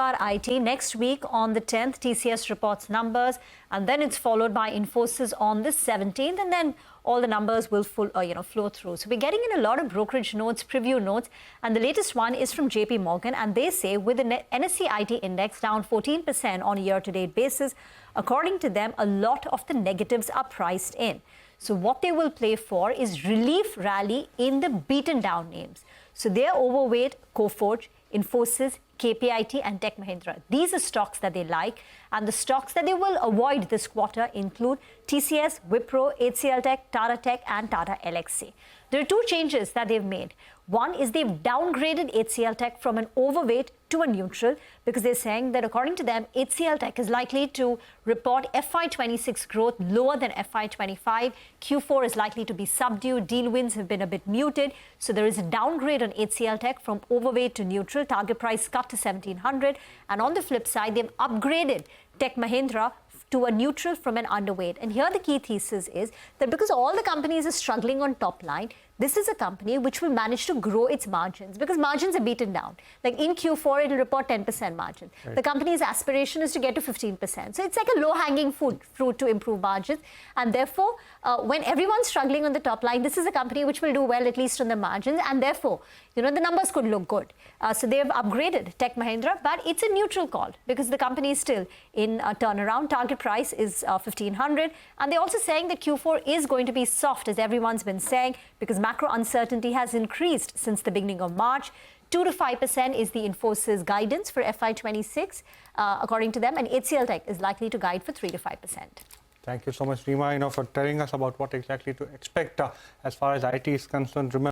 about IT. Next week on the 10th, TCS reports numbers, and then it's followed by Infosys on the 17th, and then all the numbers will flow through. So we're getting in a lot of brokerage notes, preview notes, and the latest one is from JPMorgan, and they say with the NSE IT index down 14% on a year-to-date basis, according to them, a lot of the negatives are priced in. So what they will play for is relief rally in the beaten down names. So they're overweight Coforge, Infosys, KPIT and Tech Mahindra. These are stocks that they like, and the stocks that they will avoid this quarter include TCS, Wipro, hcltech, Tata Tech and Tata Elxsi. There are two changes that they've made. One is they've downgraded hcltech from an overweight to a neutral because they're saying that according to them, hcltech is likely to report FY26 growth lower than FY25. Q4 is likely to be subdued. Deal wins have been a bit muted. So there is a downgrade on hcltech from overweight to neutral. Target price cut to 1700. And on the flip side, they've upgraded Tech Mahindra to a neutral from an underweight. And here the key thesis is that because all the companies are struggling on top line, this is a company which will manage to grow its margins because margins are beaten down. Like in Q4, it will report 10% margin. Right. The company's aspiration is to get to 15%. So it's like a low-hanging fruit to improve margins. And therefore, when everyone's struggling on the top line, this is a company which will do well, at least on the margins. And therefore, the numbers could look good. So they've upgraded Tech Mahindra, but it's a neutral call because the company is still in a turnaround. Target price is 1500. And they're also saying that Q4 is going to be soft, as everyone's been saying, because macro uncertainty has increased since the beginning of March. 2 to 5% is the Infosys guidance for FY26, according to them, and hcltech is likely to guide for 3 to 5%. Thank you so much, Reema, for telling us about what exactly to expect as far as IT is concerned. Remember